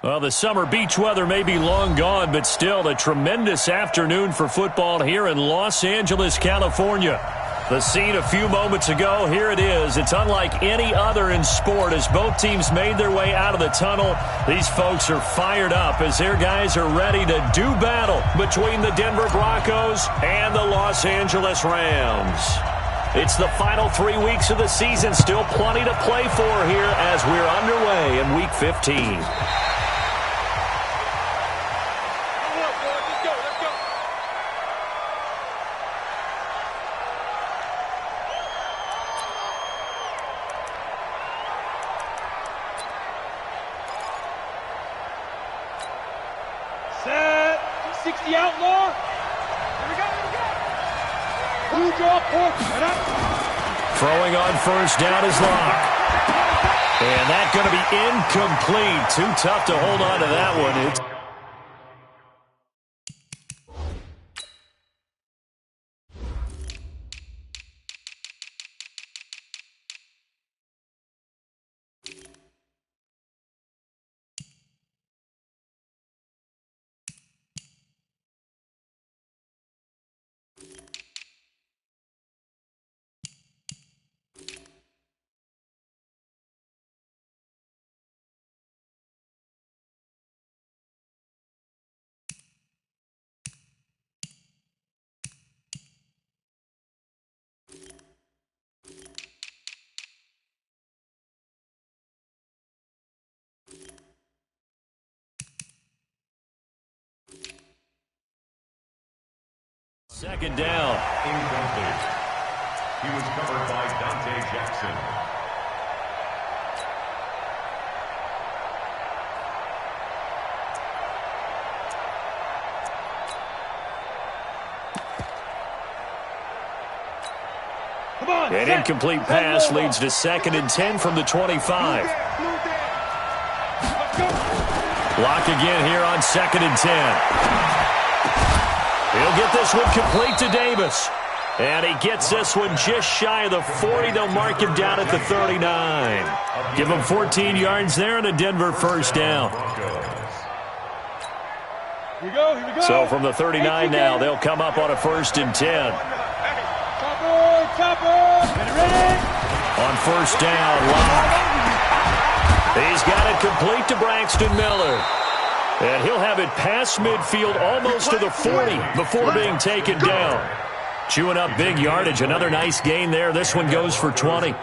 Well, the summer beach weather may be long gone, but still a tremendous afternoon for football here in Los Angeles, California. The scene a few moments ago, here it is. It's unlike any other in sport as both teams made their way out of the tunnel. These folks are fired up as their guys are ready to do battle between the Denver Broncos and the Los Angeles Rams. It's the final 3 weeks of the season, still plenty to play for here as we're underway in Week 15. Throwing on first down is Locke. And that's going to be incomplete. Too tough to hold on to that one. Second down. Incomplete. He was covered by Dante Jackson. An incomplete pass leads to 2nd and 10 from the 25. Block again here on 2nd and 10. He'll get this one complete to Davis. And he gets this one just shy of the 40. They'll mark him down at the 39. Give him 14 yards there and a Denver first down. Here we go. So from the 39 now, they'll come up on a 1st and 10. On first down, Locke. He's got it complete to Braxton Miller. And he'll have it past midfield almost to the 40 before being taken down. Chewing up big yardage. Another nice gain there. This one goes for 20.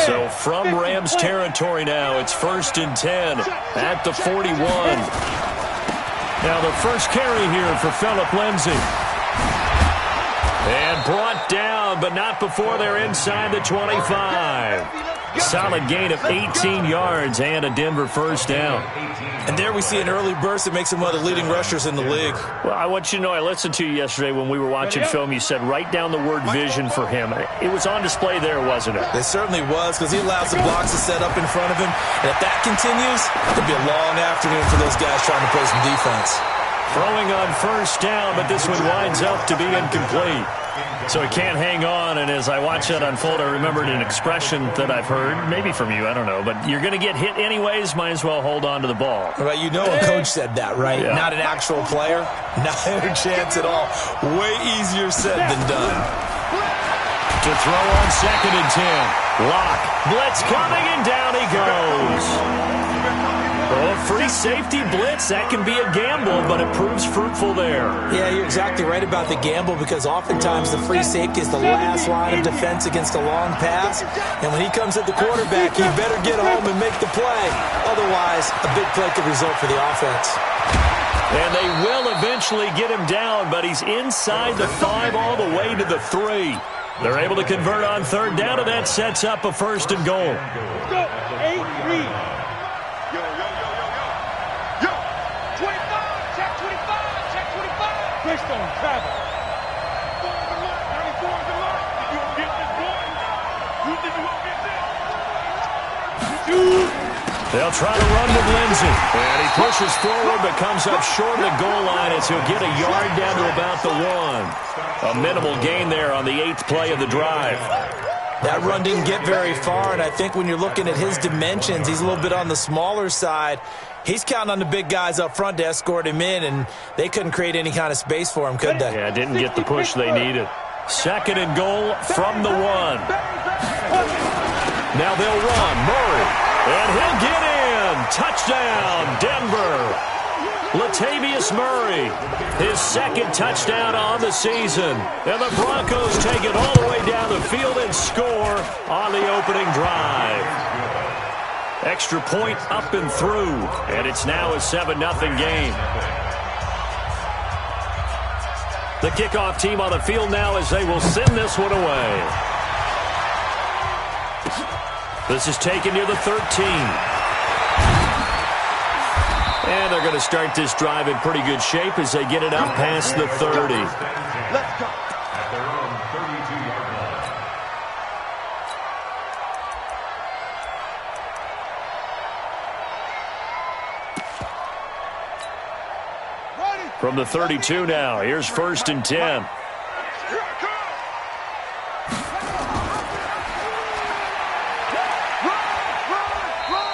So from Rams territory now, it's 1st and 10 at the 41. Now the first carry here for Phillip Lindsay. And brought down, but not before they're inside the 25. Solid gain of 18 yards and a Denver first down. And there we see an early burst that makes him one of the leading rushers in the league. Well, I want you to know, I listened to you yesterday when we were watching film. You said write down the word vision for him. It was on display there, wasn't it? It certainly was, because he allows the blocks to set up in front of him. And if that continues, it'll be a long afternoon for those guys trying to play some defense. Throwing on first down, but this one winds up to be incomplete. So he can't hang on, and as I watch that unfold, I remembered an expression that I've heard, maybe from you, I don't know, but you're going to get hit anyways, might as well hold on to the ball. Well, you know a coach said that, right? Yeah. Not an actual player. Not a chance at all. Way easier said than done. To throw on 2nd and 10. Locke. Blitz coming, and down he goes. Oh, free safety blitz, that can be a gamble, but it proves fruitful there. Yeah, you're exactly right about the gamble, because oftentimes the free safety is the last line of defense against a long pass. And when he comes at the quarterback, he better get home and make the play. Otherwise, a big play could result for the offense. And they will eventually get him down, but he's inside the 5 all the way to the 3. They're able to convert on 3rd down, and that sets up a 1st and goal. Go, 8-3. Greystone, travel. They'll try to run with Lindsay. And he pushes forward but comes up short of the goal line as he'll get a yard down to about the 1. A minimal gain there on the 8th play of the drive. That run didn't get very far, and I think when you're looking at his dimensions, he's a little bit on the smaller side. He's counting on the big guys up front to escort him in, and they couldn't create any kind of space for him, could they? Yeah, didn't get the push they needed. 2nd and goal from the 1. Now they'll run. Murray, and he'll get in. Touchdown, Denver. Latavius Murray, his 2nd touchdown on the season. And the Broncos take it all the way down the field and score on the opening drive. Extra point up and through, and it's now a 7-0 game. The kickoff team on the field now as they will send this one away. This is taken near the 13. And they're going to start this drive in pretty good shape as they get it up past the 30. Let's go. At their own 32-yard line. From the 32 now, here's 1st and 10.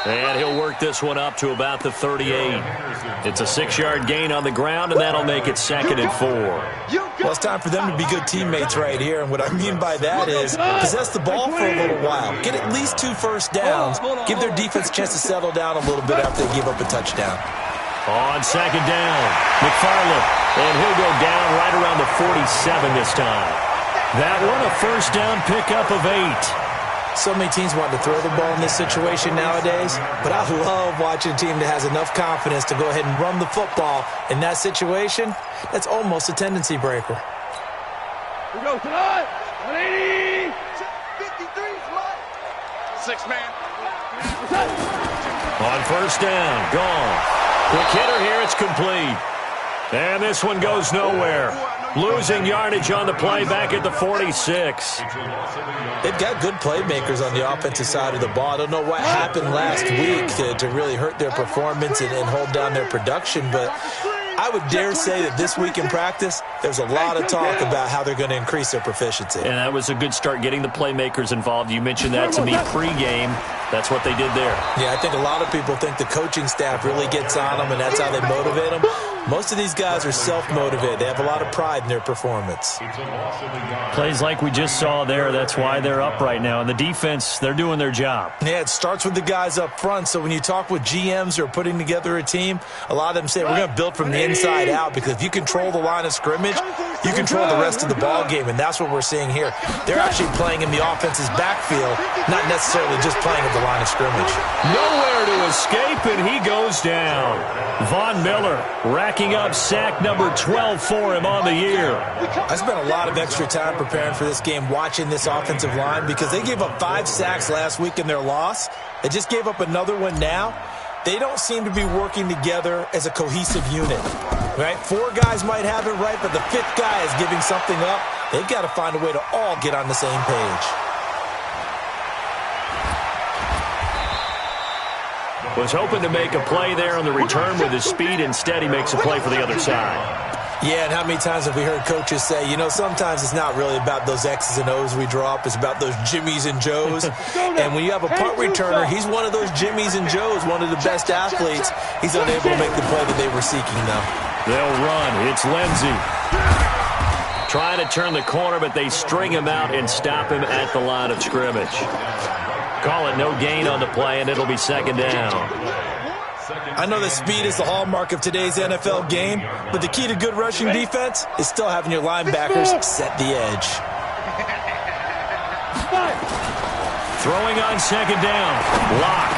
And he'll work this one up to about the 38. It's a 6-yard gain on the ground, and that'll make it 2nd and 4. Well, it's time for them to be good teammates right here, and what I mean by that is possess the ball for a little while. Get at least 2 first downs. Give their defense a chance to settle down a little bit after they give up a touchdown. On 2nd down, McFarland, and he'll go down right around the 47 this time. That one a 1st down pickup of 8. So many teams want to throw the ball in this situation nowadays, but I love watching a team that has enough confidence to go ahead and run the football. In that situation, that's almost a tendency breaker. We go tonight. 180. 53, Smart. 6-man. On 1st down, gone. Quick hitter here, it's complete. And this one goes nowhere. Losing yardage on the play back at the 46. They've got good playmakers on the offensive side of the ball. I don't know what happened last week to really hurt their performance and hold down their production, but I would dare say that this week in practice, there's a lot of talk about how they're going to increase their proficiency. And that was a good start getting the playmakers involved. You mentioned that to me pregame. That's what they did there. Yeah, I think a lot of people think the coaching staff really gets on them, and that's how they motivate them. Most of these guys are self-motivated. They have a lot of pride in their performance. Plays like we just saw there, that's why they're up right now. And the defense, they're doing their job. Yeah, it starts with the guys up front. So when you talk with GMs who are putting together a team, a lot of them say we're going to build from the inside out, because if you control the line of scrimmage, you control the rest of the ball game, and that's what we're seeing here. They're actually playing in the offense's backfield, not necessarily just playing at the line of scrimmage. Nowhere to escape, and he goes down. Von Miller racking up sack number 12 for him on the year. I spent a lot of extra time preparing for this game, watching this offensive line, because they gave up 5 sacks last week in their loss. They just gave up another one now. They don't seem to be working together as a cohesive unit, right? 4 guys might have it right, but the 5th guy is giving something up. They've got to find a way to all get on the same page. Was hoping to make a play there on the return with his speed. Instead, he makes a play for the other side. Yeah, and how many times have we heard coaches say, you know, sometimes it's not really about those X's and O's we draw up. It's about those Jimmies and Joes. And when you have a punt returner, he's one of those Jimmies and Joes, one of the best athletes. He's unable to make the play that they were seeking, though. They'll run. It's Lindsey. Trying to turn the corner, but they string him out and stop him at the line of scrimmage. Call it no gain on the play, and it'll be 2nd down. I know that speed is the hallmark of today's NFL game, but the key to good rushing defense is still having your linebackers set the edge. Throwing on 2nd down. Lock.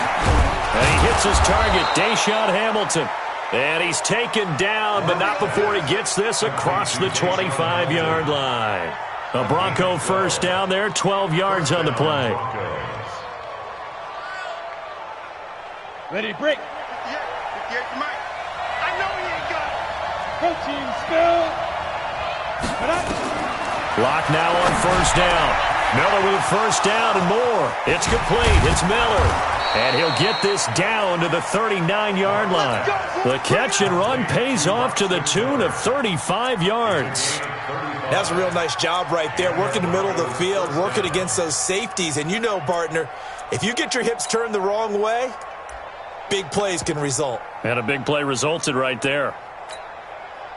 And he hits his target, Deshaun Hamilton. And he's taken down, but not before he gets this across the 25-yard line. A Bronco 1st down there, 12 yards on the play. Ready, break. Yeah, you might. I know he ain't got it. Coaching spill. Lock now on 1st down. Miller with 1st down and more. It's complete. It's Miller. And he'll get this down to the 39-yard line. The catch and run pays off to the tune of 35 yards. That's a real nice job right there, working the middle of the field, working against those safeties. And you know, partner, if you get your hips turned the wrong way, big plays can result. And a big play resulted right there.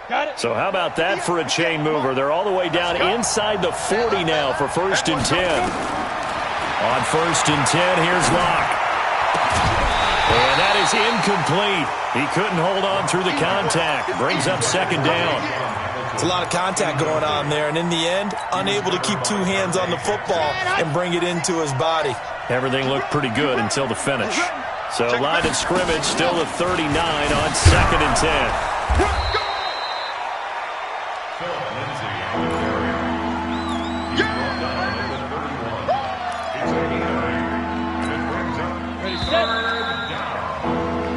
Got it. So how about that for a chain mover? They're all the way down inside the 40 now for 1st and 10. On 1st and 10, here's Locke. And that is incomplete. He couldn't hold on through the contact. Brings up 2nd down. It's a lot of contact going on there, and in the end, unable to keep 2 hands on the football and bring it into his body. Everything looked pretty good until the finish. So line of scrimmage still at 39 on 2nd and 10.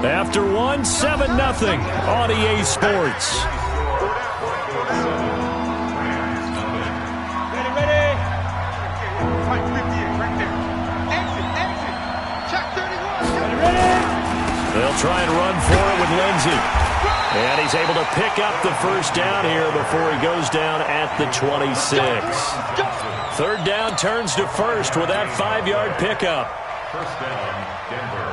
After 1, 7-0 on EA Sports. Ready. Right 58, right there. Exit. Check 31. Ready. They'll try and run for it with Lindsey. And he's able to pick up the 1st down here before he goes down at the 26. 3rd down turns to 1st with that 5-yard pickup. 1st down, Denver.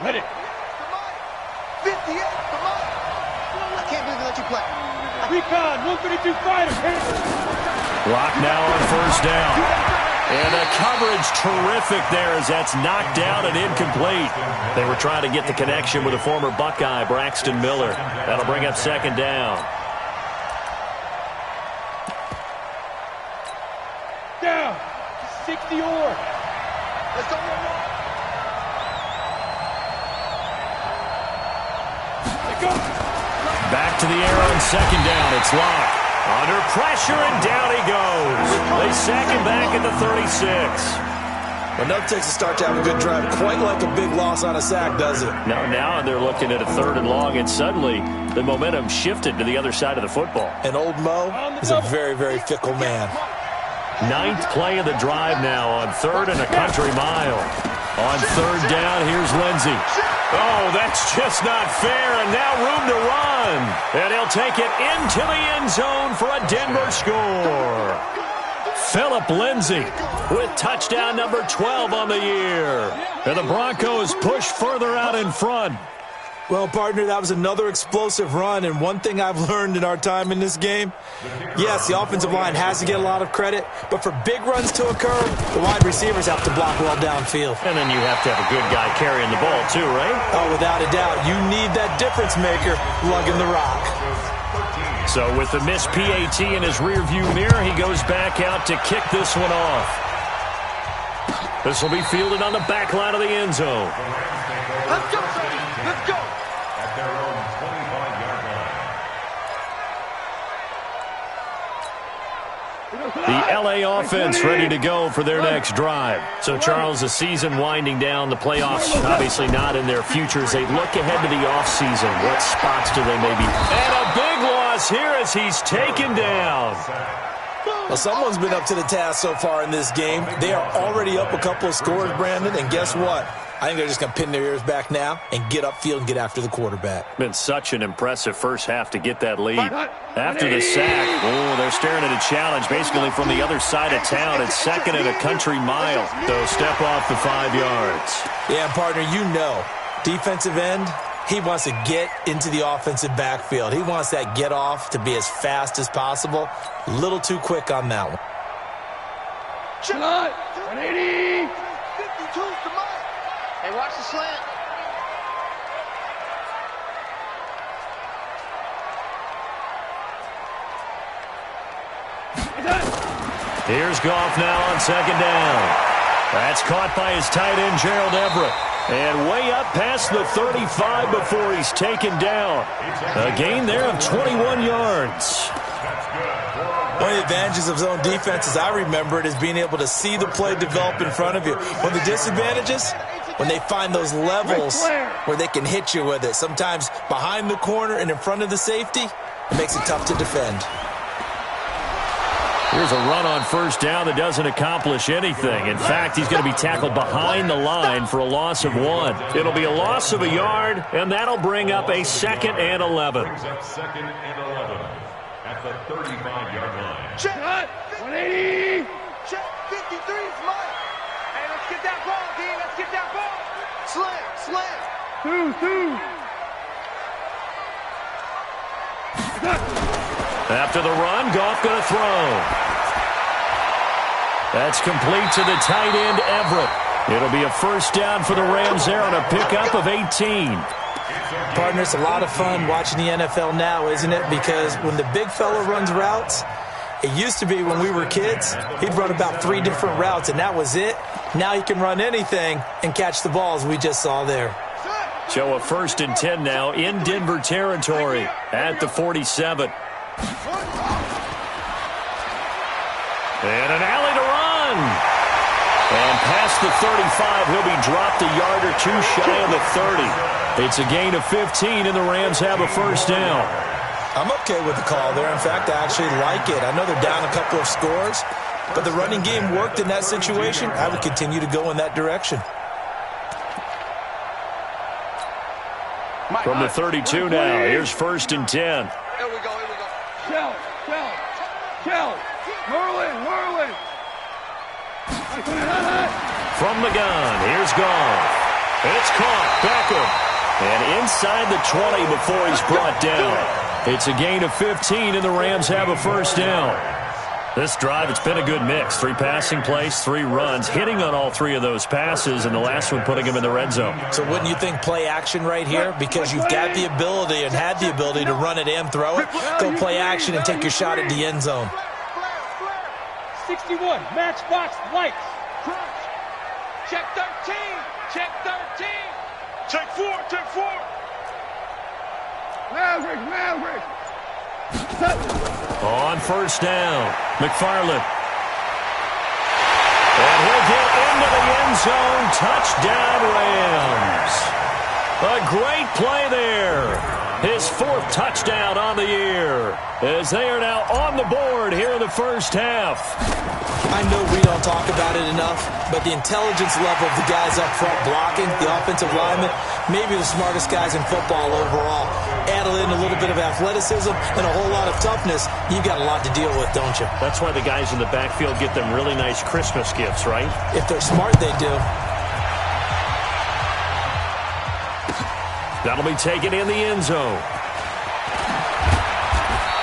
Ready. 58, come on. I can't believe they let you play. Recon, 132 fighter. Locke now on 1st down. And the coverage terrific there as that's knocked down and incomplete. They were trying to get the connection with the former Buckeye, Braxton Miller. That'll bring up 2nd down. Down. 60 or. Let's go. Back to the air on 2nd down. It's Locke. Under pressure, and down he goes. They sack him back at the 36. Well, nothing takes a start to have a good drive. Quite like a big loss on a sack, does it? Now they're looking at a 3rd and long, and suddenly the momentum shifted to the other side of the football. And old Mo is a very, very fickle man. 9th play of the drive now on 3rd and a country mile. On 3rd down, here's Lindsey. Oh, that's just not fair, and now room to run. And he'll take it into the end zone for a Denver score. Phillip Lindsay with touchdown number 12 on the year. And the Broncos push further out in front. Well, partner, that was another explosive run, and one thing I've learned in our time in this game, yes, the offensive line has to get a lot of credit, but for big runs to occur, the wide receivers have to block well downfield. And then you have to have a good guy carrying the ball too, right? Oh, without a doubt, you need that difference maker lugging the rock. So with the missed PAT in his rearview mirror, he goes back out to kick this one off. This will be fielded on the back line of the end zone. Let's go, baby. Let's go. At their own 25-yard line. The LA offense ready to go for their next drive. So, Charles, the season winding down, the playoffs obviously not in their futures. They look ahead to the offseason. What spots do they maybe? And a big loss here as he's taken down. Well, someone's been up to the task so far in this game. They are already up a couple of scores, Brandon, and guess what? I think they're just going to pin their ears back now and get upfield and get after the quarterback. Been such an impressive first half to get that lead. After the sack, they're staring at a challenge basically from the other side of town. It's 2nd and a country mile. They'll step off the 5 yards. Yeah, partner, you know, defensive end, he wants to get into the offensive backfield. He wants that get off to be as fast as possible. A little too quick on that one. Shot. 180. 52, come on. Hey, watch the slant. Here's Goff now on 2nd down. That's caught by his tight end, Gerald Everett. And way up past the 35 before he's taken down. A gain there of 21 yards. One of the advantages of zone defense, as I remember it, is being able to see the play develop in front of you. One of the disadvantages, when they find those levels where they can hit you with it. Sometimes behind the corner and in front of the safety, it makes it tough to defend. Here's a run on first down that doesn't accomplish anything. In fact, he's going to be tackled behind the line for a loss of 1. It'll be a loss of a yard, and that'll bring up a 2nd and 11. Brings up 2nd and 11 at the 35-yard line. Check. 180. Check. 53 is mine. Hey, let's get that ball, D. Let's get that ball. Slam. Two. After the run, Goff going to throw. That's complete to the tight end, Everett. It'll be a first down for the Rams there on a pickup of 18. Partner, it's a lot of fun watching the NFL now, isn't it? Because when the big fella runs routes, it used to be when we were kids, he'd run about 3 different routes, and that was it. Now he can run anything and catch the balls we just saw there. So a 1st and 10 now in Denver territory at the 47. And an alley to run. And past the 35, he'll be dropped a yard or 2 shy of the 30. It's a gain of 15, and the Rams have a first down. I'm okay with the call there. In fact, I actually like it. I know they're down a couple of scores, but the running game worked in that situation. I would continue to go in that direction. From the 32 now, here's 1st and 10. Here we go. Shell. Whirling. From the gun, here's Goff. It's caught, Beckham. And inside the 20 before he's brought down. It's a gain of 15, and the Rams have a first down. This drive, it's been a good mix. 3 passing plays, 3 runs, hitting on all 3 of those passes, and the last one putting him in the red zone. So wouldn't you think play action right here? Because you've got the ability and had the ability to run it and throw it. Go play action and take your shot at the end zone. 61. Matchbox lights. Check 13. Check 13. Check 4. Maverick. On first down, McFarland. And he'll get into the end zone. Touchdown, Rams. A great play there. His 4th touchdown on the year, as they are now on the board here in the first half. I know we don't talk about it enough, but the intelligence level of the guys up front blocking, the offensive linemen, maybe the smartest guys in football overall. Add in a little bit of athleticism and a whole lot of toughness, you've got a lot to deal with, don't you? That's why the guys in the backfield get them really nice Christmas gifts, right? If they're smart, they do. That'll be taken in the end zone.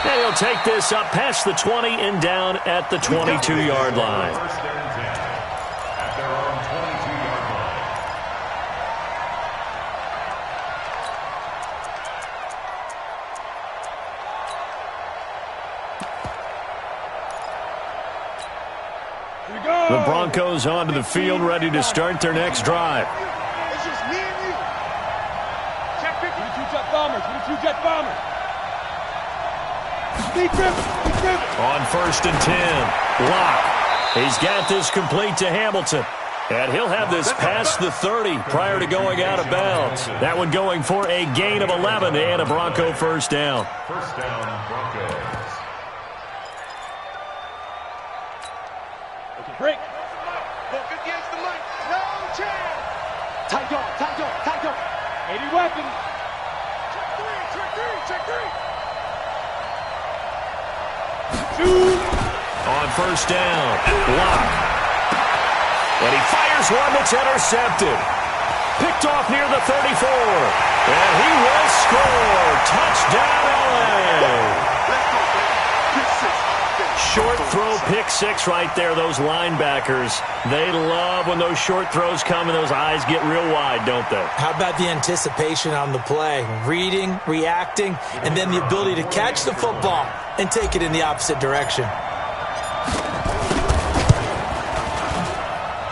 And he'll take this up past the 20 and down at the 22-yard line. First and 10 at their own 22-yard line. Here we go. The Broncos onto the field, ready to start their next drive. It's just me and you. Check 50. 22 jet bombers. Deep Griffin. On 1st and 10, Locke. He's got this complete to Hamilton. And he'll have this past the 30 prior to going out of bounds. That one going for a gain of 11 and a Bronco first down. First down, Broncos. Okay, break. 458's the money. No chance. Tight dog. 80 weapons. Check 3. 2. On first down, Locke. And he fires one that's intercepted. Picked off near the 34. And he will score. Touchdown, LA. Short throw, pick 6 right there. Those linebackers, they love when those short throws come and those eyes get real wide, don't they? How about the anticipation on the play? Reading, reacting, and then the ability to catch the football and take it in the opposite direction.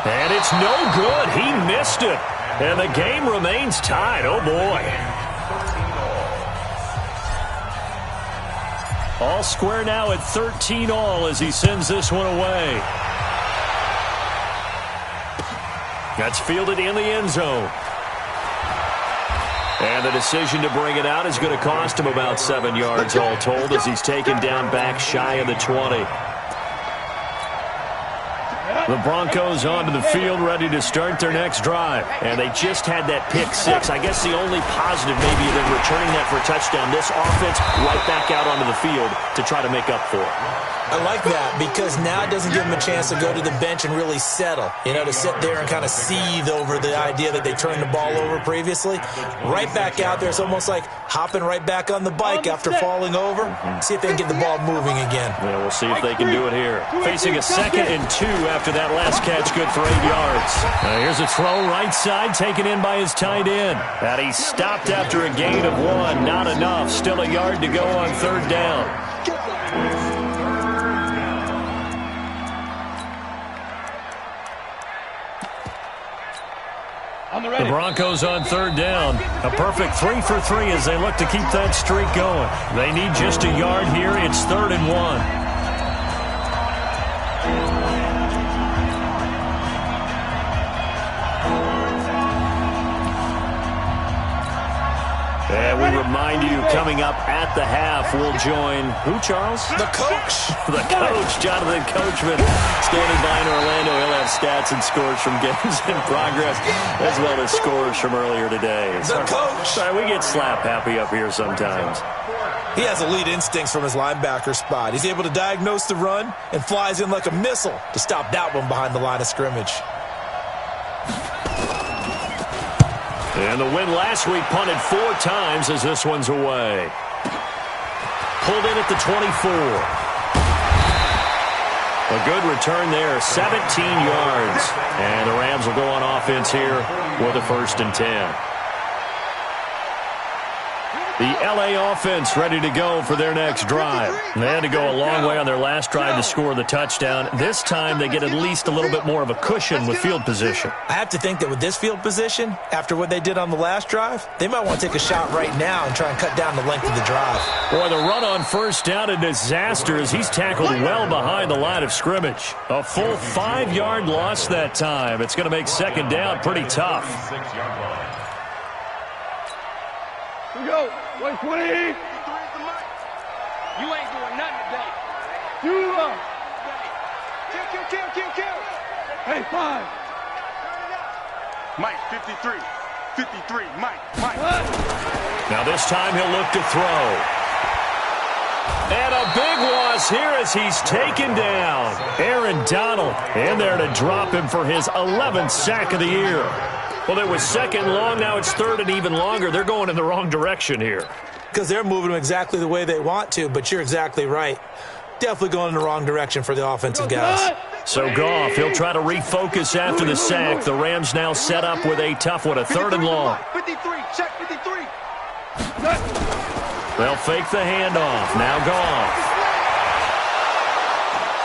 And it's no good. He missed it. And the game remains tied. Oh, boy. All square now at 13-all as he sends this one away. That's fielded in the end zone. And the decision to bring it out is going to cost him about 7 yards all told as he's taken down back shy of the 20. The Broncos onto the field, ready to start their next drive. And they just had that pick six. I guess the only positive maybe of them returning that for a touchdown. This offense right back out onto the field to try to make up for it. I like that because now it doesn't give them a chance to go to the bench and really settle, to sit there and kind of seethe over the idea that they turned the ball over previously. Right back out there. It's almost like hopping right back on the bike after falling over. See if they can get the ball moving again. Yeah, we'll see if they can do it here. Facing a 2nd and 2 after that last catch, good for 8 yards. Here's a throw right side, taken in by his tight end. And he stopped after a gain of 1. Not enough. Still a yard to go on 3rd down. The Broncos on 3rd down. A perfect 3 for 3 as they look to keep that streak going. They need just a yard here. It's 3rd and 1. And we remind you, coming up at the half, we'll join who, Charles? The coach. The coach, Jonathan Coachman, standing by in Orlando. He'll have stats and scores from games in progress, as well as scores from earlier today. The coach. Sorry, we get slap happy up here sometimes. He has elite instincts from his linebacker spot. He's able to diagnose the run and flies in like a missile to stop that one behind the line of scrimmage. And the win last week, punted 4 times as this one's away. Pulled in at the 24. A good return there, 17 yards. And the Rams will go on offense here with a 1st and 10. The L.A. offense ready to go for their next drive. They had to go a long way on their last drive to score the touchdown. This time they get at least a little bit more of a cushion with field position. I have to think that with this field position, after what they did on the last drive, they might want to take a shot right now and try and cut down the length of the drive. Boy, the run on 1st down, a disaster as he's tackled well behind the line of scrimmage. A full 5-yard loss that time. It's going to make 2nd down pretty tough. Here we go. 120. You ain't doing nothing today. Kill. Hey, 5. Mike, 53. 53. Mike. Now this time he'll look to throw. And a big loss here as he's taken down. Aaron Donald in there to drop him for his 11th sack of the year. Well, it was 2nd long. Now it's 3rd and even longer. They're going in the wrong direction here. Because they're moving them exactly the way they want to, but you're exactly right. Definitely going in the wrong direction for the offensive guys. So Goff, he'll try to refocus after the sack. The Rams now set up with a tough one, a 3rd and long. 53, check 53. They'll fake the handoff. Now Goff.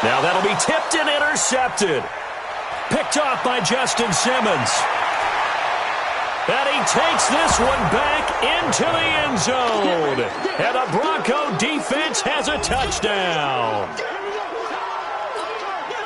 Now that'll be tipped and intercepted. Picked off by Justin Simmons. And he takes this one back into the end zone. And the Bronco defense has a touchdown.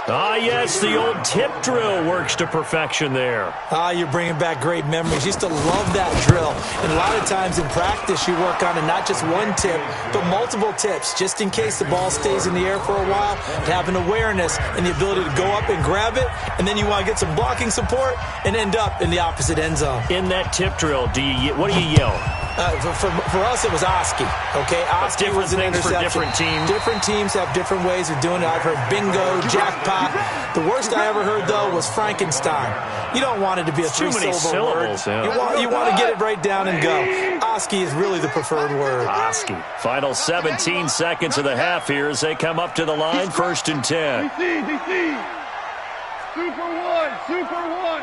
Ah, yes, the old tip drill works to perfection there. Ah, you're bringing back great memories. Used to love that drill. And a lot of times in practice, you work on it, not just one tip, but multiple tips, just in case the ball stays in the air for a while, to have an awareness and the ability to go up and grab it, and then you want to get some blocking support and end up in the opposite end zone. In that tip drill, what do you yell? For us, it was Oski. Okay, Oski was an interception. For different teams. Different teams have different ways of doing it. I've heard bingo, jackpot. The worst I ever heard, though, was Frankenstein. You don't want it to be a three-syllable word. Yeah. You want to get it right down and go. Oski is really the preferred word. Oski. Final 17 seconds of the half here as they come up to the line, 1st and 10. Super 1.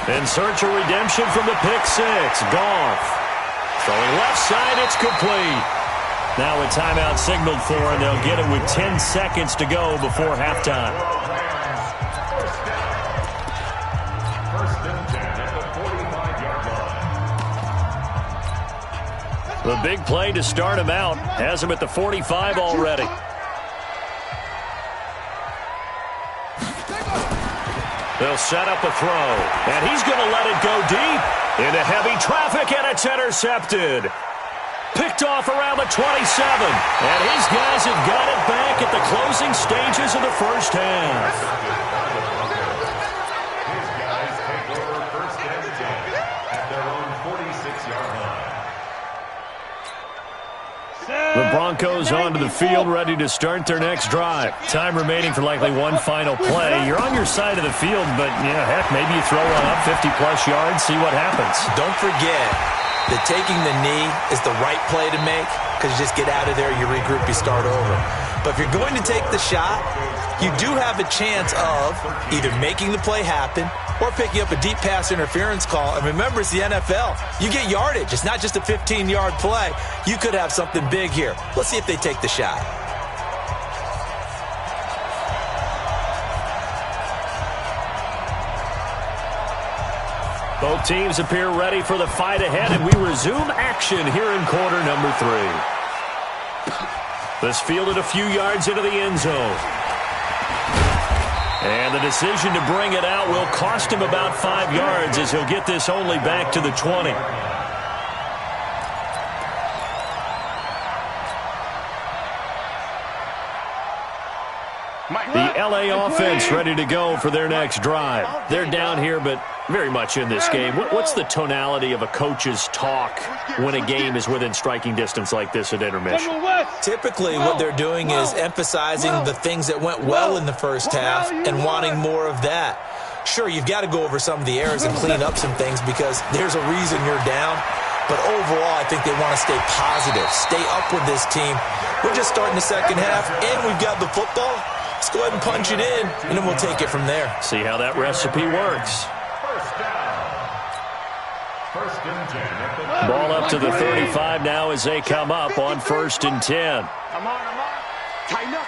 In search of redemption from the pick six. Goff. Throwing left side, it's complete. Now a timeout signaled for, and they'll get it with 10 seconds to go before halftime. 1st and 10 at the 45-yard line. The big play to start him out has him at the 45 already. They'll set up a throw, and he's going to let it go deep into heavy traffic, and it's intercepted. Picked off around the 27. And his guys have got it back at the closing stages of the first half. His guys take over first and 10 at their own 46-yard line. The Broncos onto the field, ready to start their next drive. Time remaining for likely one final play. You're on your side of the field, but, yeah, heck, maybe you throw one up 50-plus yards, see what happens. Don't forget that taking the knee is the right play to make because you just get out of there, you regroup, you start over. But if you're going to take the shot, you do have a chance of either making the play happen or picking up a deep pass interference call. And remember, it's the NFL. You get yardage. It's not just a 15-yard play. You could have something big here. Let's see if they take the shot. Both teams appear ready for the fight ahead, and we resume action here in quarter number 3. This fielded a few yards into the end zone. And the decision to bring it out will cost him about 5 yards as he'll get this only back to the 20. The LA offense ready to go for their next drive. They're down here, but very much in this game. What's the tonality of a coach's talk when a game is within striking distance like this at intermission? Typically, what they're doing is emphasizing the things that went well in the first half and wanting more of that. Sure, you've got to go over some of the errors and clean up some things because there's a reason you're down. But overall, I think they want to stay positive, stay up with this team. We're just starting the second half, and we've got the football. Let's go ahead and punch it in, and then we'll take it from there. See how that recipe works. First and 10. Ball up to the 35 now as they come up on first and 10. Come on. Tighten up.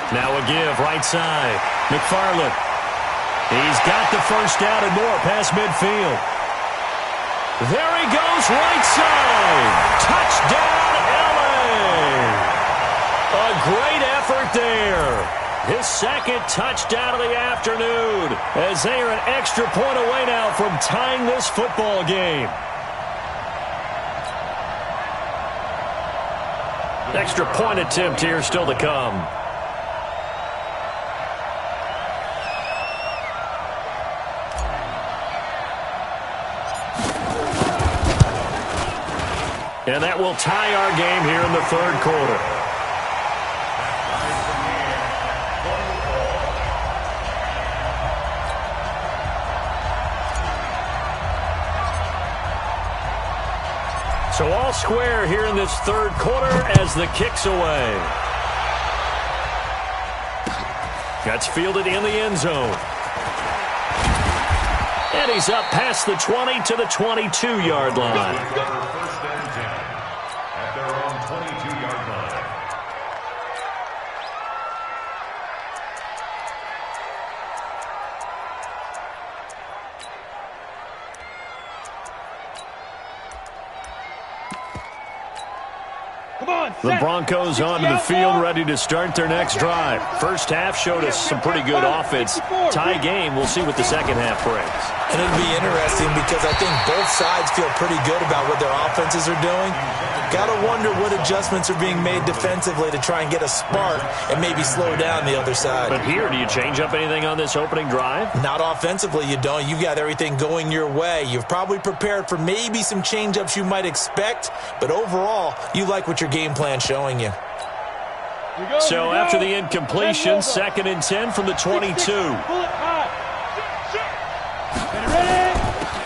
Now a give, right side. McFarland. He's got the first down and more past midfield. There he goes, right side. Touchdown, LA. A great effort there. His second touchdown of the afternoon as they are an extra point away now from tying this football game. Extra point attempt here still to come. And that will tie our game here in the third quarter. So all square here in this third quarter as the kick's away. That's fielded in the end zone. And he's up past the 20 to the 22-yard line. First and 10 at their own 22-yard line. The Broncos onto the field, ready to start their next drive. First half showed us some pretty good offense. Tie game, we'll see what the second half brings. And it'll be interesting because I think both sides feel pretty good about what their offenses are doing. Got to wonder what adjustments are being made defensively to try and get a spark and maybe slow down the other side. But here, do you change up anything on this opening drive? Not offensively, you don't. You've got everything going your way. You've probably prepared for maybe some change-ups you might expect, but overall, you like what your game plan's showing you. So after the incompletion, second and 10 from the 22.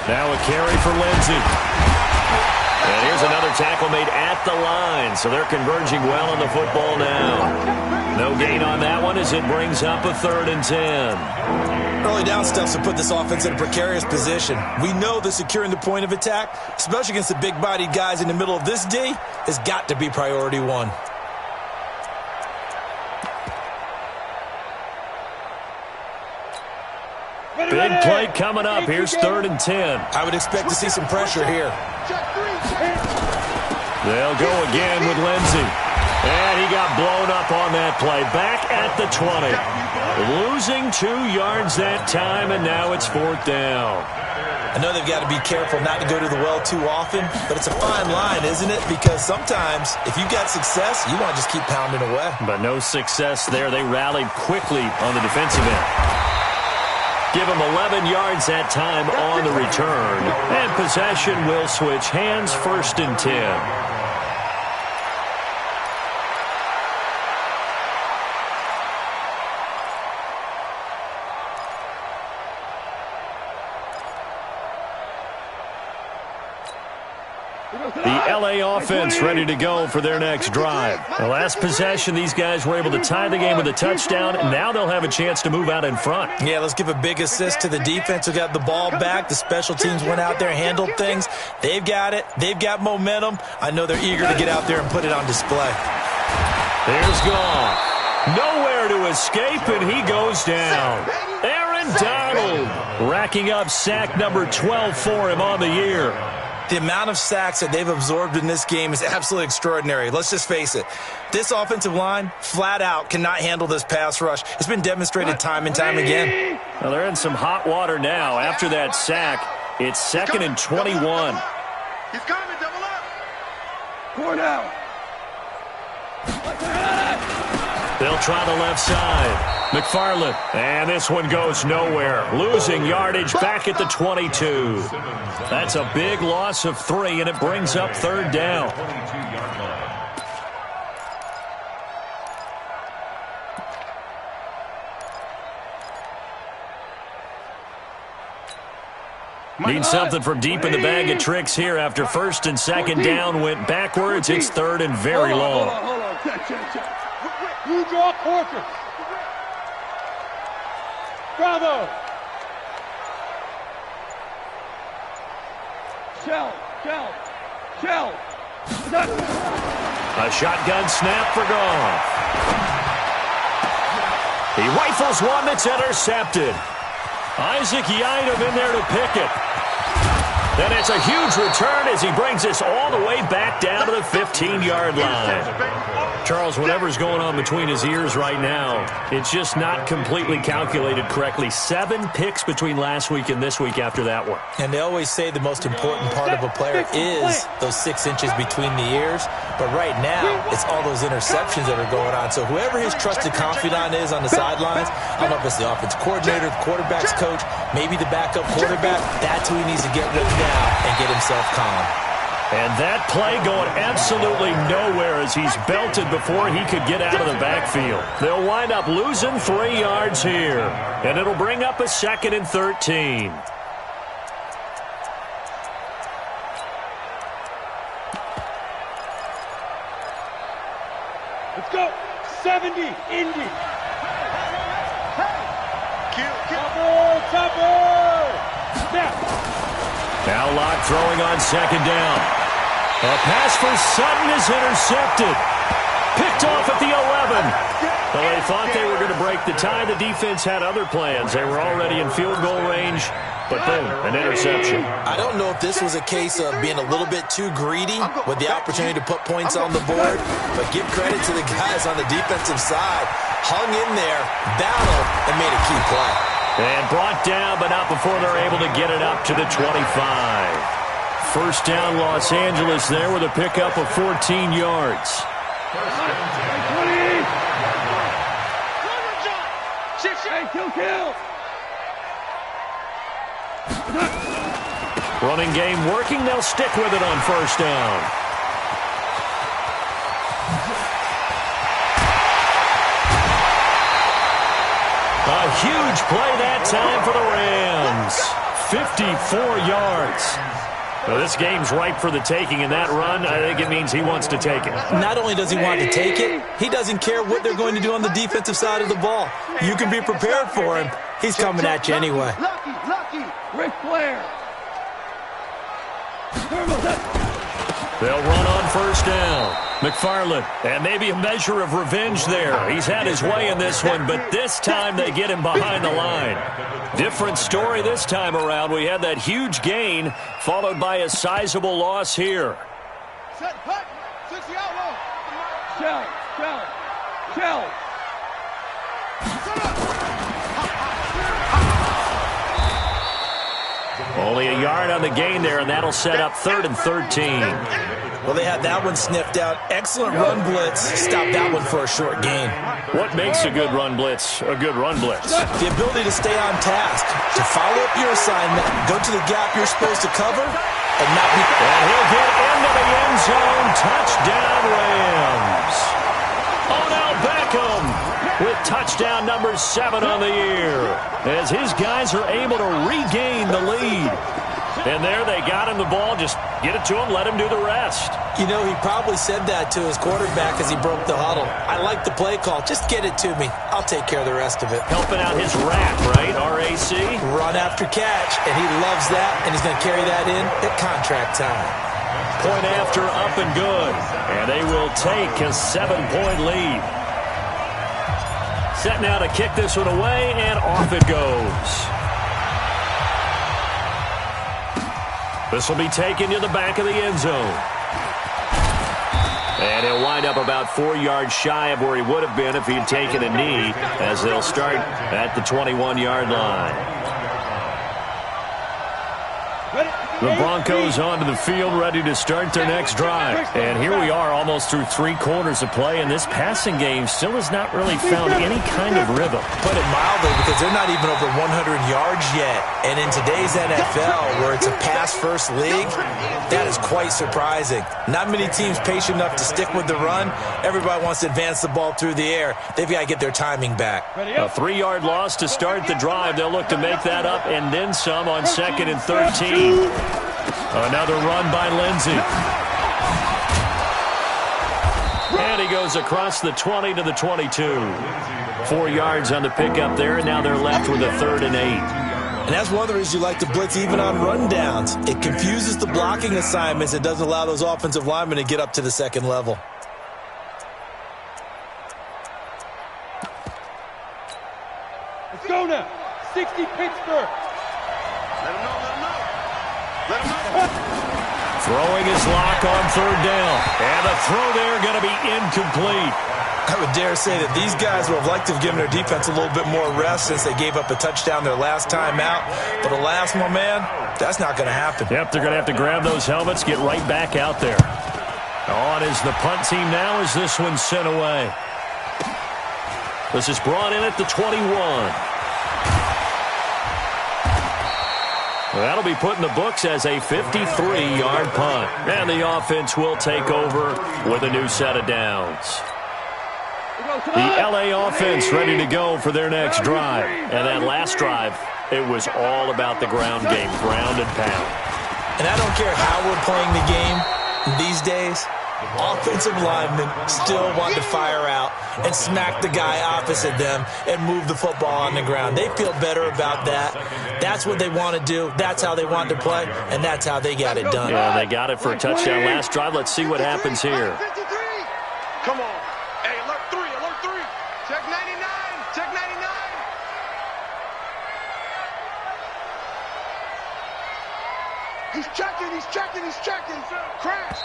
Now a carry for Lindsey. And here's another tackle made at the line, so they're converging well on the football now. No gain on that one as it brings up a third and 10. Early down stuff to put this offense in a precarious position. We know that securing the point of attack, especially against the big-bodied guys in the middle of this D, has got to be priority one. Big play coming up. Here's third and 10. I would expect to see some pressure here. They'll go again with Lindsey. And he got blown up on that play. Back at the 20. Losing 2 yards that time, and now it's 4th down. I know they've got to be careful not to go to the well too often, but it's a fine line, isn't it? Because sometimes, if you got success, you want to just keep pounding away. But no success there. They rallied quickly on the defensive end. Give them 11 yards that time on the return. And possession will switch hands, 1st and 10. The LA offense ready to go for their next drive. The last possession, these guys were able to tie the game with a touchdown, and now they'll have a chance to move out in front. Yeah, let's give a big assist to the defense who got the ball back. The special teams went out there, handled things. They've got it. They've got momentum. I know they're eager to get out there and put it on display. There's Goff. Nowhere to escape, and he goes down. Aaron Donald racking up sack number 12 for him on the year. The amount of sacks that they've absorbed in this game is absolutely extraordinary. Let's just face it. This offensive line, flat out, cannot handle this pass rush. It's been demonstrated time and time again. Well, they're in some hot water now. After that sack, it's 2nd and 21. He's coming, double up. 4 down. They'll try the left side. McFarland, and this one goes nowhere. Losing yardage back at the 22. That's a big loss of 3, and it brings up 3rd down. Need something from deep in the bag of tricks here after 1st and 2nd down went backwards. It's 3rd and very long. Hold on. Check. You draw quarters. Bravo. Shell. A shotgun snap for Goff. He rifles one that's intercepted. Isaac Yiadom in there to pick it. And it's a huge return as he brings us all the way back down to the 15-yard line. Charles, whatever's going on between his ears right now, it's just not completely calculated correctly. 7 picks between last week and this week after that one. And they always say the most important part of a player is those 6 inches between the ears. But right now, it's all those interceptions that are going on. So whoever his trusted confidant is on the sidelines, I don't know if it's the offense coordinator, the quarterback's coach, maybe the backup quarterback, that's who he needs to get with now and get himself calm. And that play going absolutely nowhere as he's belted before he could get out of the backfield. They'll wind up losing 3 yards here. And it'll bring up a 2nd and 13. Let's go. 70, Indy. Chopper. Snap. Now Locke throwing on 2nd down. A pass for Sutton is intercepted. Picked off at the 11. Well, they thought they were going to break the tie. The defense had other plans. They were already in field goal range, but boom, an interception. I don't know if this was a case of being a little bit too greedy with the opportunity to put points on the board, but give credit to the guys on the defensive side. Hung in there, battled, and made a key play. And brought down, but not before they're able to get it up to the 25. 1st down, Los Angeles there with a pickup of 14 yards. Kill. Running game working. They'll stick with it on 1st down. A huge play that time for the Rams. 54 yards. Well, this game's ripe for the taking, and that run, I think it means he wants to take it. Not only does he want to take it, he doesn't care what they're going to do on the defensive side of the ball. You can be prepared for him. He's coming at you anyway. Lucky. Ric Flair. They'll run on 1st down. McFarland, and maybe a measure of revenge there. He's had his way in this one, but this time they get him behind the line. Different story this time around. We had that huge gain, followed by a sizable loss here. Shell. Only a yard on the gain there, and that'll set up 3rd and 13. Well, they had that one sniffed out. Excellent run blitz. Stop that one for a short gain. What makes a good run blitz a good run blitz? The ability to stay on task, to follow up your assignment, go to the gap you're supposed to cover, and not be... And he'll get into the end zone. Touchdown, Rams. Odell Beckham with touchdown number 7 on the year, as his guys are able to regain the lead. And there they got him the ball. Just get it to him, let him do the rest. You know, he probably said that to his quarterback as he broke the huddle. I like the play call. Just get it to me. I'll take care of the rest of it. Helping out his RAC, right? R-A-C? Run after catch, and he loves that, and he's going to carry that in at contract time. Point after, up and good. And they will take a 7-point lead. Set now to kick this one away, and off it goes. This will be taken to the back of the end zone. And he'll wind up about 4 yards shy of where he would have been if he had taken a knee, as they'll start at the 21-yard line. The Broncos onto the field, ready to start their next drive. And here we are, almost through 3 quarters of play, and this passing game still has not really found any kind of rhythm. Put it mildly, because they're not even over 100 yards yet. And in today's NFL, where it's a pass-first league, that is quite surprising. Not many teams patient enough to stick with the run. Everybody wants to advance the ball through the air. They've got to get their timing back. A 3-yard loss to start the drive. They'll look to make that up and then some on 2nd and 13. Another run by Lindsey. And he goes across the 20 to the 22. 4 yards on the pickup there, and now they're left with a 3rd and 8. And that's one of the reasons you like to blitz even on rundowns. It confuses the blocking assignments. It doesn't allow those offensive linemen to get up to the second level. Let's go now. 60 Pittsburgh. Let him know. Let him know. Throwing his lock on 3rd down. And the throw there going to be incomplete. I would dare say that these guys would have liked to have given their defense a little bit more rest since they gave up a touchdown their last time out. But alas, my man, that's not going to happen. Yep, they're going to have to grab those helmets, get right back out there. On is the punt team now as this one's sent away. This is brought in at the 21. That'll be put in the books as a 53-yard punt. And the offense will take over with a new set of downs. The L.A. offense ready to go for their next drive. And that last drive, it was all about the ground game, ground and pound. And I don't care how we're playing the game these days, offensive linemen still want to fire out and smack the guy opposite them and move the football on the ground. They feel better about that. That's what they want to do. That's how they want to play, and that's how they got it done. Yeah, they got it for a touchdown last drive. Let's see what happens here. 53. Come on. Hey, alert 3. Check 99. Check 99. He's checking. Crash.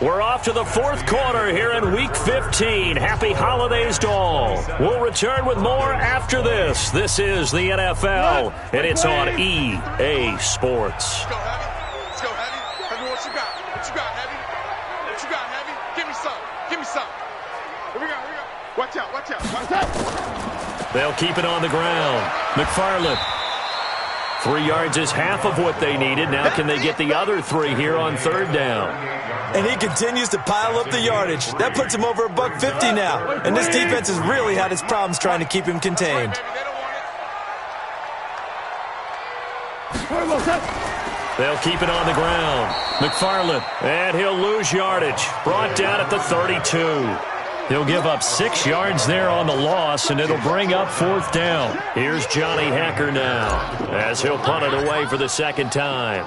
We're off to the 4th quarter here in Week 15. Happy holidays to all. We'll return with more after this. This is the NFL, and it's on EA Sports. Let's go, Heavy. Heavy, what you got? Heavy? Give me some. Here we go. Watch out. They'll keep it on the ground. McFarland. 3 yards is half of what they needed. Now can they get the other 3 here on 3rd down? And he continues to pile up the yardage. That puts him over $150 now. And this defense has really had its problems trying to keep him contained. They'll keep it on the ground. McFarland, and he'll lose yardage. Brought down at the 32. He'll give up 6 yards there on the loss, and it'll bring up 4th down. Here's Johnny Hekker now, as he'll punt it away for the 2nd time.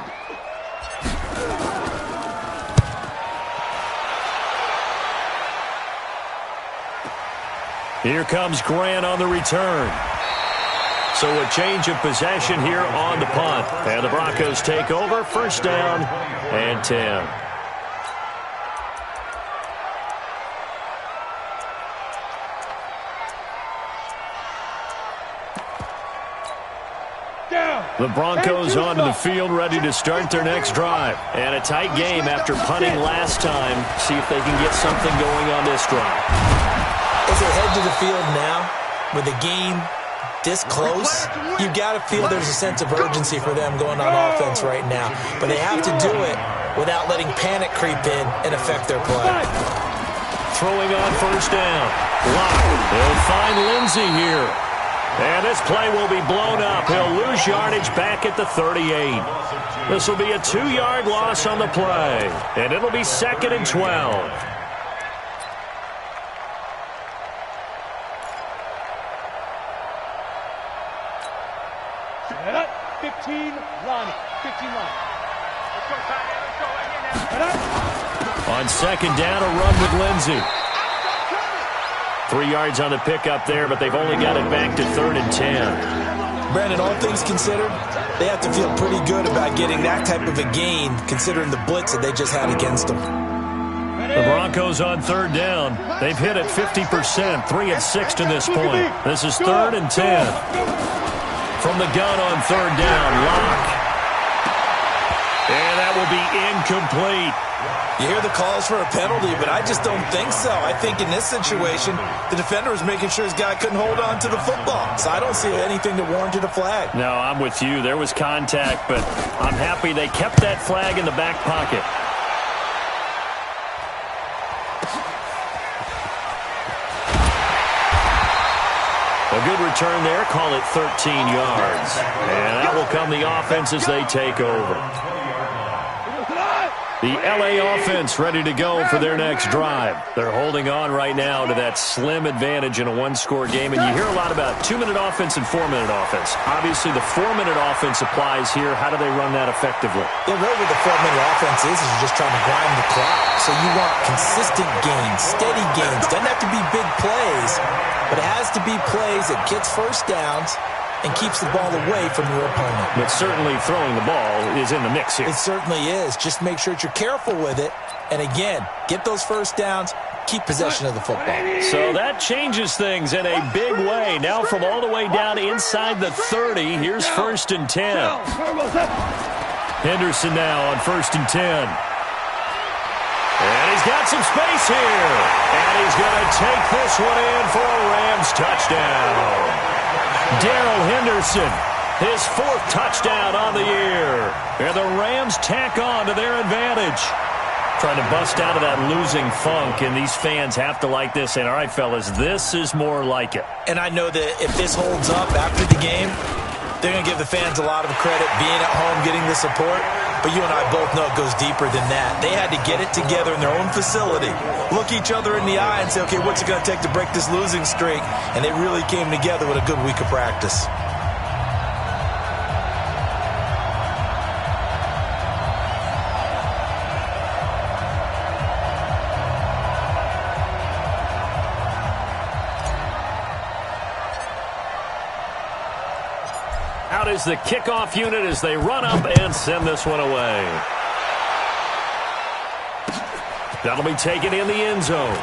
Here comes Grant on the return. So a change of possession here on the punt. And the Broncos take over, 1st down and 10. The Broncos onto the field, ready to start their next drive. And a tight game after punting last time. See if they can get something going on this drive. As they head to the field now, with the game this close, you got to feel there's a sense of urgency for them going on offense right now. But they have to do it without letting panic creep in and affect their play. Throwing on first down. Lock. They'll find Lindsey here. And this play will be blown up. He'll lose yardage back at the 38. This will be a 2-yard loss on the play. And it'll be 2nd and 12. Set up. 15 line. 15 line. Let's go, Tyler. Let's go right here now. On second down, a run with Lindsey. 3 yards on the pickup there, but they've only got it back to 3rd and 10. Brandon, all things considered, they have to feel pretty good about getting that type of a gain, considering the blitz that they just had against them. The Broncos on 3rd down. They've hit it 50%, 3 of 6 to this point. This is 3rd and 10. From the gun on 3rd down, Lock. And that will be incomplete. You hear the calls for a penalty, but I just don't think so. I think in this situation, the defender was making sure his guy couldn't hold on to the football. So I don't see anything that warranted a flag. No, I'm with you. There was contact, but I'm happy they kept that flag in the back pocket. A good return there. Call it 13 yards. And that will come the offense as they take over. The LA offense ready to go for their next drive. They're holding on right now to that slim advantage in a one-score game. And you hear a lot about 2-minute offense and 4-minute offense. Obviously, the 4-minute offense applies here. How do they run that effectively? Yeah, really what the 4-minute offense is you're just trying to grind the clock. So you want consistent gains, steady gains. Doesn't have to be big plays, but it has to be plays that gets first downs and keeps the ball away from your opponent. But certainly throwing the ball is in the mix here. It certainly is. Just make sure that you're careful with it. And again, get those first downs, keep possession of the football. So that changes things in a big way. Now from all the way down inside the 30, here's 1st and 10. Henderson now on 1st and 10. And he's got some space here. And he's going to take this one in for a Rams touchdown. Darrell Henderson, his 4th touchdown on the year. And the Rams tack on to their advantage. Trying to bust out of that losing funk, and these fans have to like this. And all right, fellas, this is more like it. And I know that if this holds up after the game, they're going to give the fans a lot of credit being at home, getting the support. But you and I both know it goes deeper than that. They had to get it together in their own facility, look each other in the eye and say, okay, what's it going to take to break this losing streak? And they really came together with a good week of practice. Out is the kickoff unit as they run up and send this one away. That'll be taken in the end zone.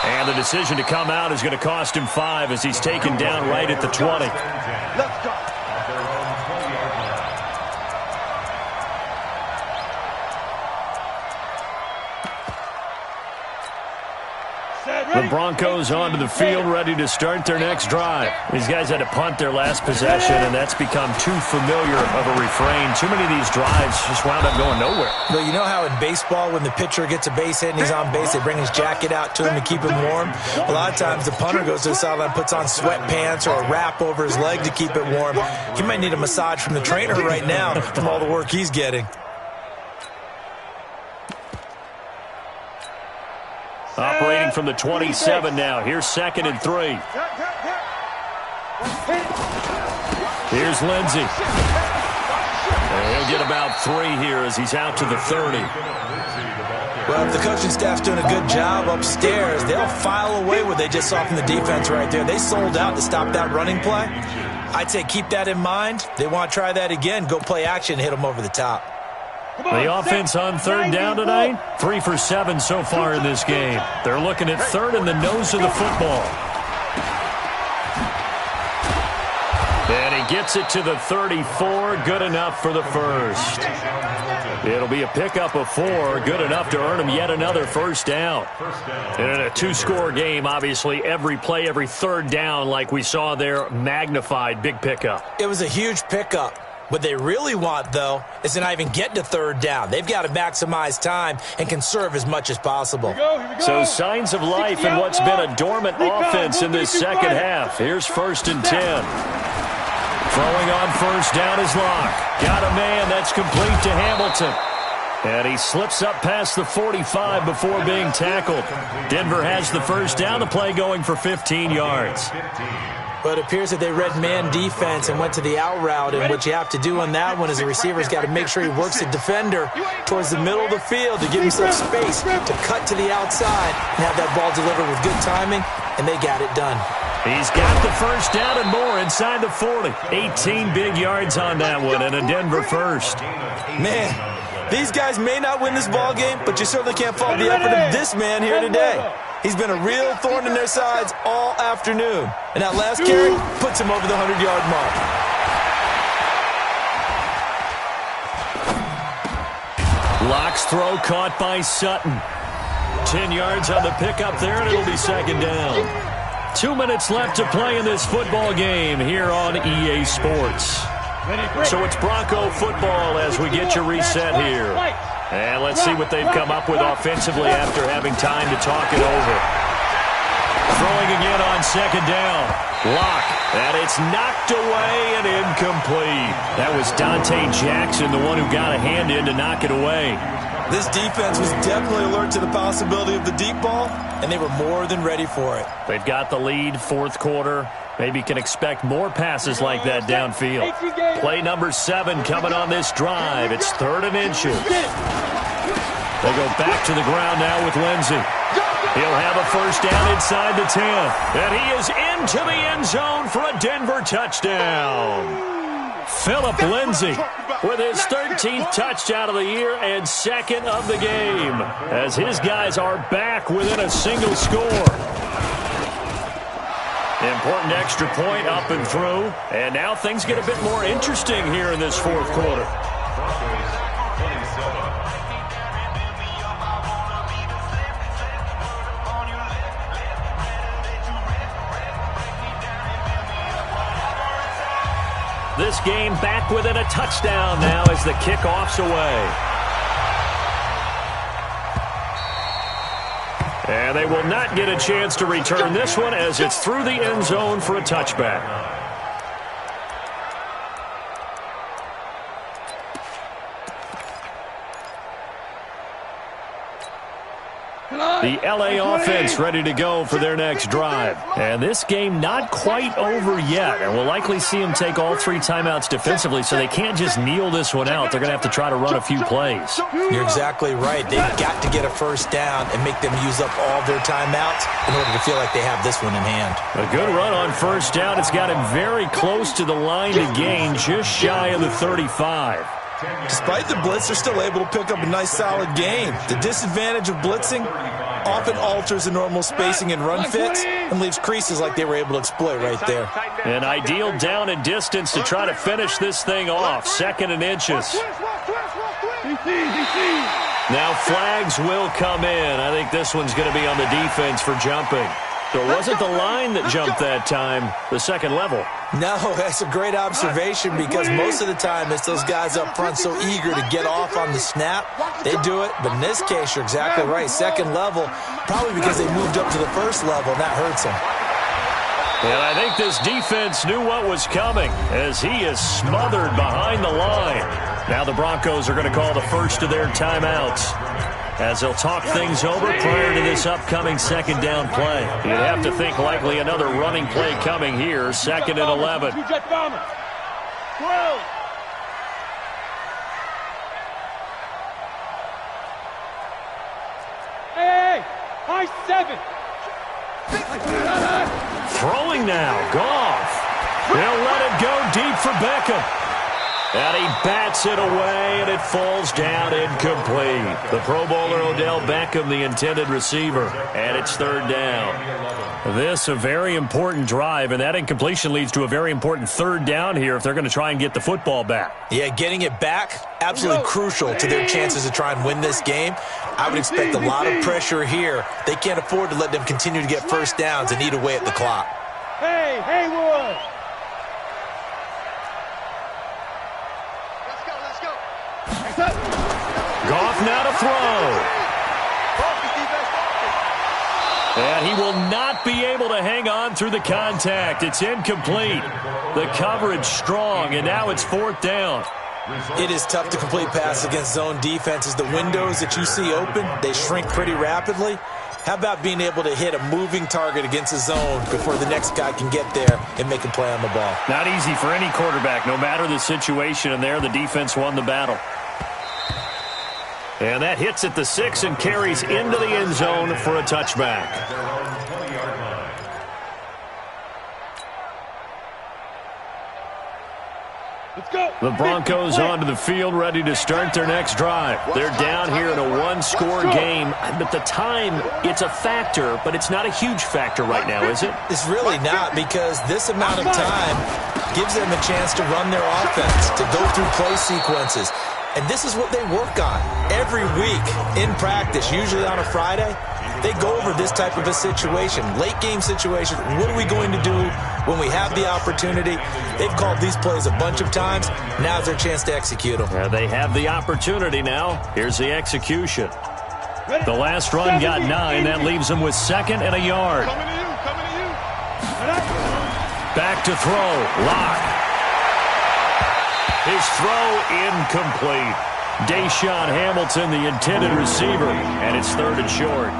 And the decision to come out is going to cost him 5 as he's taken down right at the 20. Let's go. The Broncos onto the field ready to start their next drive. These guys had to punt their last possession, and that's become too familiar of a refrain. Too many of these drives just wound up going nowhere. But you know how in baseball, when the pitcher gets a base hit and he's on base, they bring his jacket out to him to keep him warm? A lot of times the punter goes to the sideline, puts on sweatpants or a wrap over his leg to keep it warm. He might need a massage from the trainer right now from all the work he's getting. Operating from the 27 now. Here's 2nd and 3. Here's Lindsey. And he'll get about 3 here as he's out to the 30. Well, if the coaching staff's doing a good job upstairs, they'll file away what they just saw from the defense right there. They sold out to stop that running play. I'd say keep that in mind. They want to try that again. Go play action, hit them over the top. The offense on 3rd down tonight, 3 for 7 so far in this game. They're looking at 3rd in the nose of the football. And he gets it to the 34. Good enough for the first. It'll be a pickup of 4. Good enough to earn him yet another first down. And in a two-score game, obviously, every play, every third down, like we saw there, magnified. Big pickup. It was a huge pickup. What they really want, though, is to not even get to third down. They've got to maximize time and conserve as much as possible. Here we go. So signs of life in what's been a dormant offense in this second half. Here's 1st and 10. Throwing on first down is Locke. Got a man that's complete to Hamilton. And he slips up past the 45 before being tackled. Denver has the first down. The play going for 15 yards. But it appears that they read man defense and went to the out route. And what you have to do on that one is the receiver's got to make sure he works the defender towards the middle of the field to give himself space to cut to the outside and have that ball delivered with good timing, and they got it done. He's got the first down and more inside the 40. 18 big yards on that one and a Denver first. Man, these guys may not win this ball game, but you certainly can't fault the effort of this man here today. He's been a real thorn in their sides all afternoon. And that last carry puts him over the 100-yard mark. Locke's throw caught by Sutton. 10 yards on the pickup there, and it'll be second down. 2 minutes left to play in this football game here on EA Sports. So it's Bronco football as we get you reset here. And let's see what they've come up with offensively after having time to talk it over. Throwing again on second down. Locke. And it's knocked away and incomplete. That was Dante Jackson, the one who got a hand in to knock it away. This defense was definitely alert to the possibility of the deep ball, and they were more than ready for it. They've got the lead, fourth quarter. Maybe can expect more passes like that downfield. Play number 7 coming on this drive. It's 3rd and inches. They go back to the ground now with Lindsey. He'll have a first down inside the 10. And he is into the end zone for a Denver touchdown. Phillip Lindsay with his 13th touchdown of the year and 2nd of the game as his guys are back within a single score. Important extra point up and through. And now things get a bit more interesting here in this fourth quarter. This game back within a touchdown now as the kickoff's away. And they will not get a chance to return this one as it's through the end zone for a touchback. The LA offense ready to go for their next drive. And this game not quite over yet. And we'll likely see them take all 3 timeouts defensively, so they can't just kneel this one out. They're going to have to try to run a few plays. You're exactly right. They've got to get a first down and make them use up all their timeouts in order to feel like they have this one in hand. A good run on first down. It's got him very close to the line to gain, just shy of the 35. Despite the blitz, they're still able to pick up a nice, solid gain. The disadvantage of blitzing often alters the normal spacing and run fits and leaves creases like they were able to exploit right there. An ideal down and distance to try to finish this thing off. 2nd and inches. Now flags will come in. I think this one's going to be on the defense for jumping. So it wasn't the line that jumped that time, the second level. No, that's a great observation because most of the time it's those guys up front so eager to get off on the snap. They do it, but in this case, you're exactly right. Second level, probably because they moved up to the first level, and that hurts them. And I think this defense knew what was coming as he is smothered behind the line. Now the Broncos are going to call the first of their timeouts as they'll talk things over prior to this upcoming second down play. You'd have to think likely another running play coming here, 2nd and 11. Hey, high 7. Throwing now, Goff. They'll let it go deep for Beckham. And he bats it away, and it falls down incomplete. The Pro Bowler Odell Beckham, the intended receiver, and it's third down. This a very important drive, and that incompletion leads to a very important third down here if they're going to try and get the football back. Yeah, getting it back, absolutely crucial to their chances to try and win this game. I would expect a lot of pressure here. They can't afford to let them continue to get first downs and eat away at the clock. Hey, Haywood! Goff now to throw. And he will not be able to hang on through the contact. It's incomplete. The coverage strong, and now it's fourth down. It is tough to complete passes against zone defenses. The windows that you see open, they shrink pretty rapidly. How about being able to hit a moving target against a zone before the next guy can get there and make a play on the ball? Not easy for any quarterback, no matter the situation, and there the defense won the battle. And that hits at the 6 and carries into the end zone for a touchback. Let's go. The Broncos onto the field, ready to start their next drive. They're down here in a one-score game. But the time, it's a factor, but it's not a huge factor right now, is it? It's really not, because this amount of time gives them a chance to run their offense, to go through play sequences. And this is what they work on every week in practice, usually on a Friday. They go over this type of a situation, late game situation. What are we going to do when we have the opportunity? They've called these plays a bunch of times. Now's their chance to execute them. They have the opportunity now. Here's the execution. The last run got 9. That leaves them with second and a yard. Back to throw. Lock. His throw incomplete. Deshaun Hamilton, the intended receiver, and it's third and short.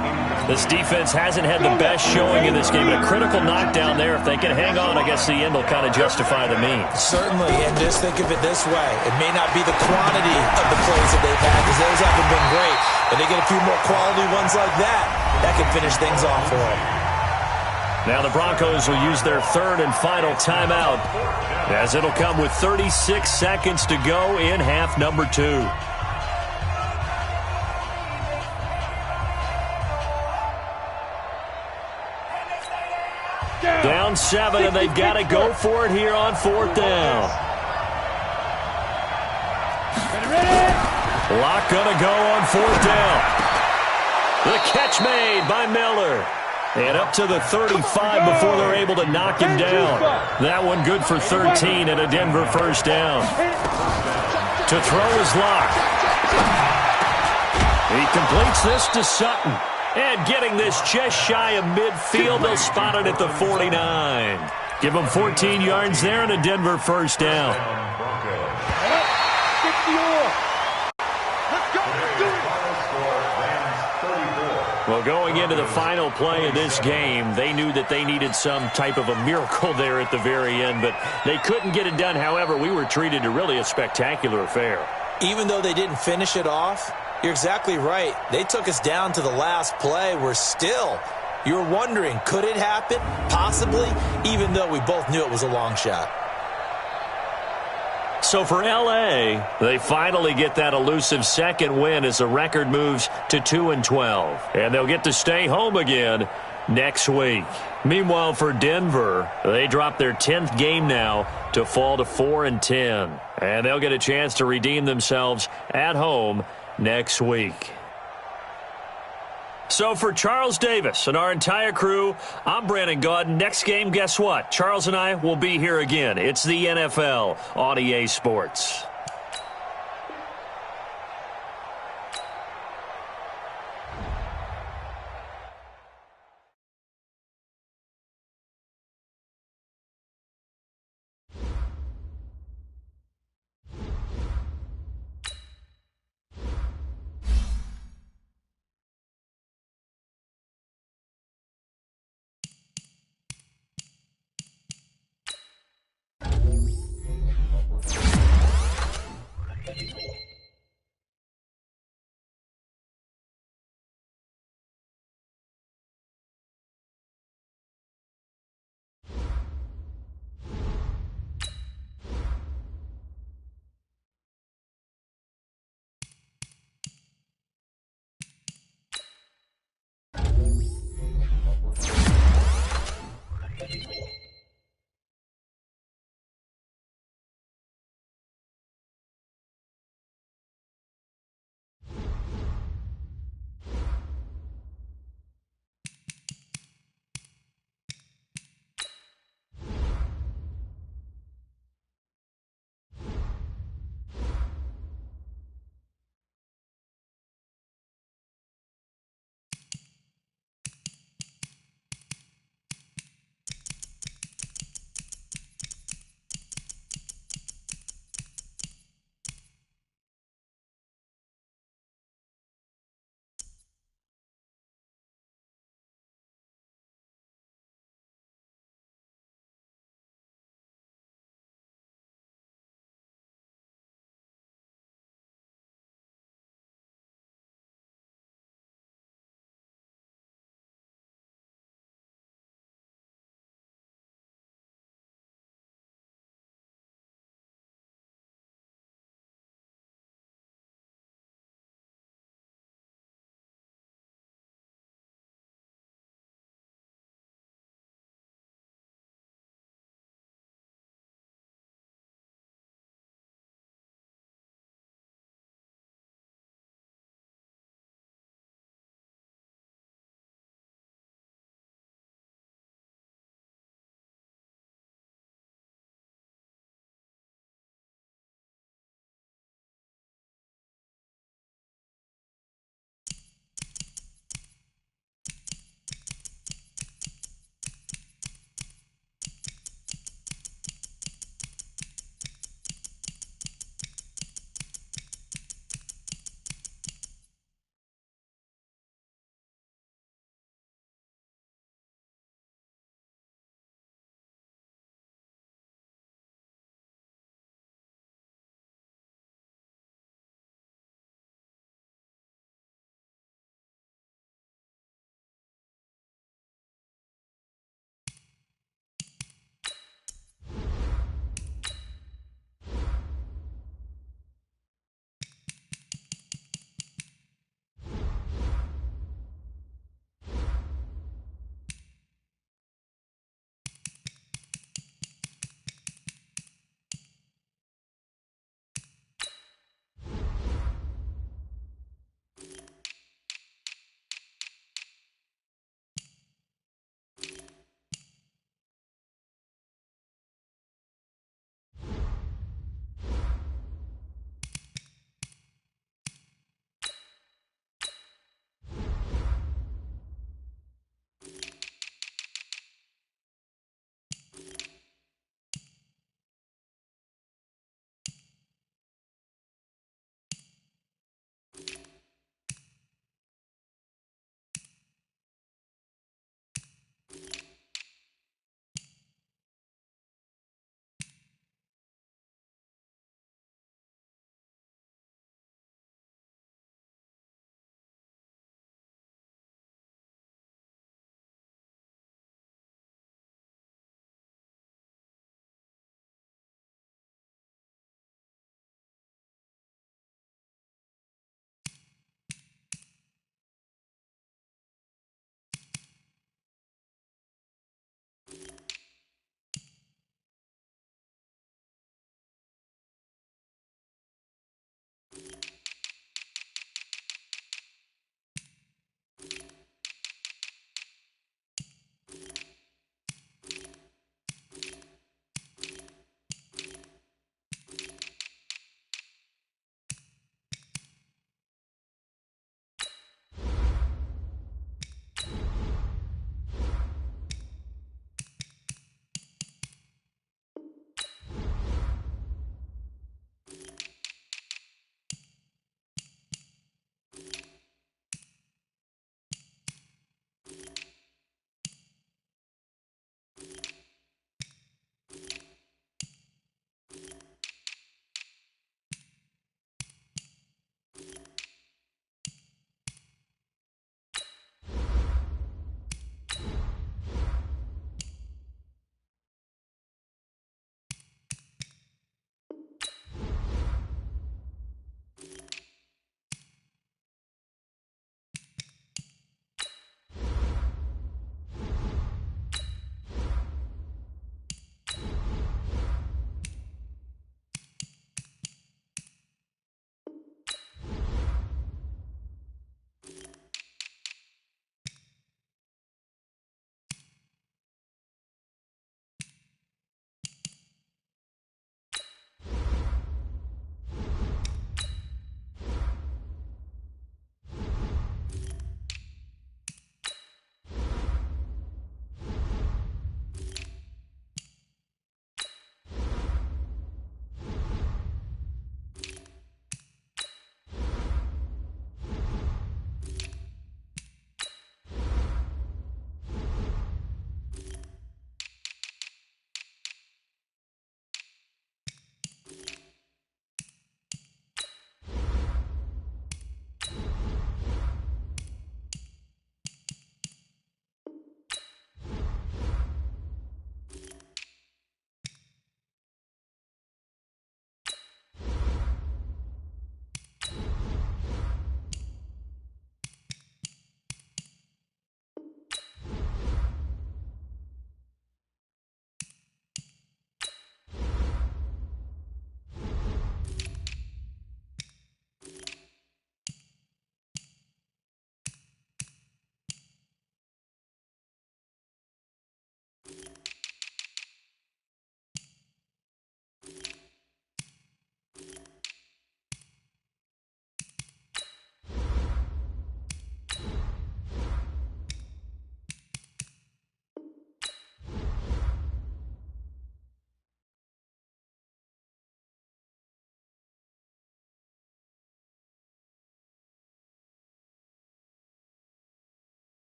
This defense hasn't had the best showing in this game, but a critical knockdown there. If they can hang on, I guess the end will kind of justify the means. Certainly, and just think of it this way. It may not be the quantity of the plays that they've had, because those haven't been great, but they get a few more quality ones like that. That can finish things off for them. Now the Broncos will use their third and final timeout, as it'll come with 36 seconds to go in half number 2. Down 7, and they've got to go for it here on fourth down. Lock gonna go on fourth down. The catch made by Miller. And up to the 35 before they're able to knock him down. That one good for 13 and a Denver first down. To throw is Lock. He completes this to Sutton. And getting this just shy of midfield, they'll spot it at the 49. Give them 14 yards there and a Denver first down. Well, going into the final play of this game, they knew that they needed some type of a miracle there at the very end, but they couldn't get it done. However, we were treated to really a spectacular affair. Even though they didn't finish it off, you're exactly right. They took us down to the last play. You're wondering, could it happen? Possibly, even though we both knew it was a long shot. So for L.A., they finally get that elusive second win as the record moves to 2-12. And they'll get to stay home again next week. Meanwhile, for Denver, they drop their 10th game now to fall to 4-10. And they'll get a chance to redeem themselves at home next week. So for Charles Davis and our entire crew, I'm Brandon Gaudin. Next game, guess what? Charles and I will be here again. It's the NFL on EA Sports.